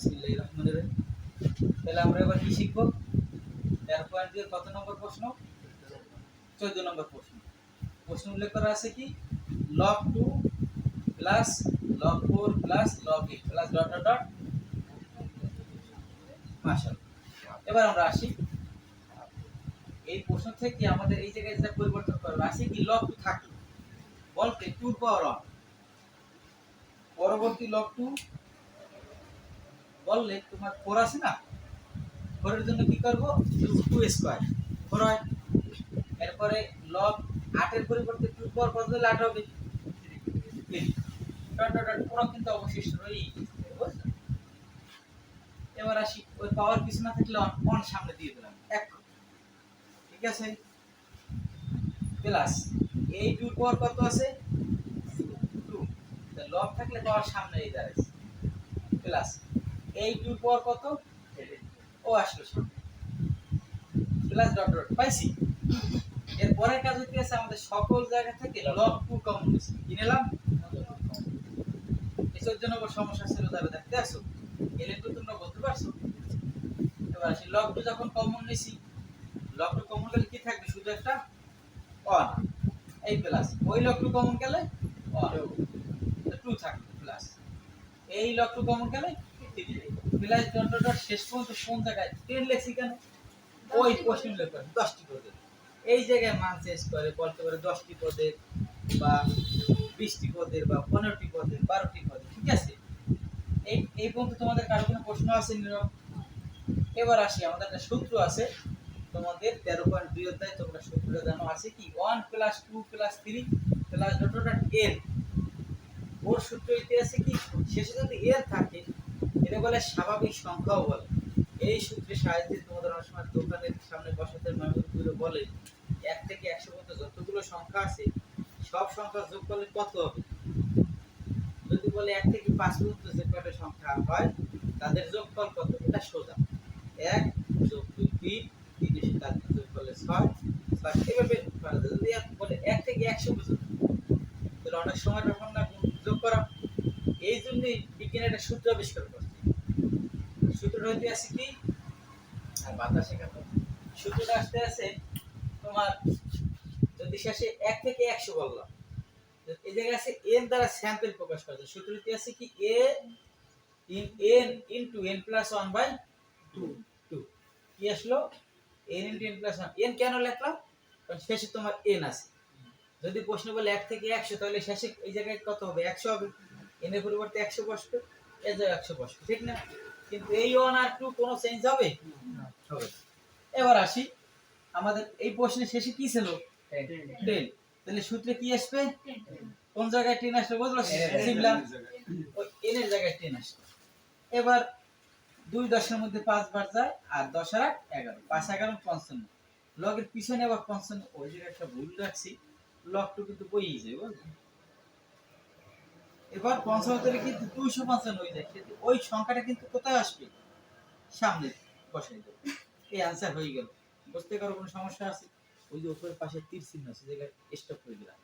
বিসমিল্লাহির রহমানির রহিম। তাহলে আমরা এবার কি শিখব? 13.2 এর কত নম্বর প্রশ্ন? 14 নম্বর প্রশ্ন। প্রশ্ন উল্লেখ করা আছে কি log 2 plus log 4 plus log 8 plus dot dot dot. মাশাআল্লাহ। এবার আমরা আসি এই প্রশ্ন থেকে আমাদের এই জায়গায় যেটা পরিবর্তন করবে আছে কি log 2 থাকে বলতে 2 পাওয়ার 1 পরবর্তী log 2 বললে তোমার 4 আছে না, 4 এর জন্য কি করব 2 স্কয়ার 4 হয়। এরপরে log 8 এর পরিবর্তে 2 পাওয়ার কত দিলে 8 হবে 3 ডট ডট ডট পুরো কিন্তু অবশিষ্ট রয়েই বুঝছো। এবার আসি ওই পাওয়ার কিছু না থাকলে অন সামনে দিয়ে দিলাম 1, ঠিক আছে, প্লাস এই 2 পাওয়ার কত আছে 2, তো লগ থাকলে পাওয়ার সামনে এই দাঁড়াইছে প্লাস এই 2 পাওয়ার কত ও আসলো সামনে প্লাস ডট ডট পাইছি। এর পরের কাজ হচ্ছে আমাদের সকল জায়গা থেকে লগ 2 কমন নিছি কি নিলাম। এসব জন্য সমস্যা ছিল যারা দেখতে আসো এলে তো তোমরা বলতে পারছো। এবার আসি লগ 2 যখন কমন নিছি লগ 2 কমন গেলে কি থাকবে শুধু একটা অন এই প্লাস ওই লগ 2 কমন গেলে অন 2 থাকবে প্লাস এই লগ 2 কমন গেলে 3 প্লাস ডট ডট ডট শেষ পর্যন্ত কোন জায়গায় 10 লেখছি কেন ওই কোশ্চেন লেখা 10টি পদে এই জায়গায় মান চেঞ্জ করে বলতে পারে 10টি পদের বা 20টি পদের বা 15টি পদের 12টি পদের, ঠিক আছে। এই পর্যন্ত তোমাদের কারো কোনো প্রশ্ন আছে নিরব? এবার আসি আমাদের একটা সূত্র আছে তোমাদের 13.2 অধ্যায় তোমরা সূত্রটা জানো আছে কি 1 plus 2 plus 3 plus dot dot n। ওর সূত্র এতে আছে কি শেষে যদি n থাকে এটা বলে স্বাভাবিক সংখ্যাও বলে। এই সূত্রের সাহায্যে তোমাদের অনেক সময় দোকানের সামনে বসাতে মানুষগুলো বলে 1 থেকে 100 পর্যন্ত যতগুলো সংখ্যা আছে সব সংখ্যা যোগ করলে কত হবে। যদি বলে 1 থেকে 5 পর্যন্ত যে কয়টা সংখ্যা হয় তাদের যোগফল কত, এটা সোজা 1 যোগ 2 3 3 এর সাথে যোগ করলে 6 6 এভাবে করা যায়। যদি বলে 1 থেকে 100 পর্যন্ত তাহলে অনেক সময় তখন না যোগ করা। এই জন্যই বিজ্ঞানী একটা সূত্র আবিষ্কার করছে। সূত্রটা হইতে আছে কি আর বাতাসে কেন সূত্রটা আসতে আছে তোমার যদি শেষে 1 থেকে 100 বললাম এই জায়গায় আছে n দ্বারা স্যাম্পল প্রকাশ করা যায়। সূত্রটি আছে কি a in n into n plus 1 by 2 কি আসলো n into n plus 1 n কেন লিখলাম কারণ শেষে তোমার n আছে। যদি প্রশ্ন বলে 1 থেকে 100 তাহলে শেষে এই জায়গায় কত হবে 100 হবে, n এর পরিবর্তে 100 বসবে এই জায়গায় 100 বসবে, ঠিক না। কিন্তু এই 1 আর 2 কোনো চেঞ্জ হবে না হবে। এবার আসি আমাদের এই প্রশ্নের শেষে কি ছিল 10, তাহলে সূত্রে কি আসবে কোন জায়গায় 10 আসবে বুঝলো শিবলা ওই n এর জায়গায় 10 আসবে। এবার 2 10 এর মধ্যে 5 বার যায় আর 10 আর 11 5 11 55 লগের পিছনে আবার 55 ওই জায়গায় একটা ভুল রাখছি লগ 2 কিন্তু বইই যায় বুঝলে। এবার 55 কিন্তু 255 হয়ে যায় কিন্তু ওই সংখ্যাটা কিন্তু কোথায় আসবে সামনে বসাই দেব। এই आंसर হয়ে গেল। বুঝতে কারো কোনো সমস্যা আছে? ওই যে উপরের পাশে তীর চিহ্ন আছে জায়গায় স্টপ করে দিলাম।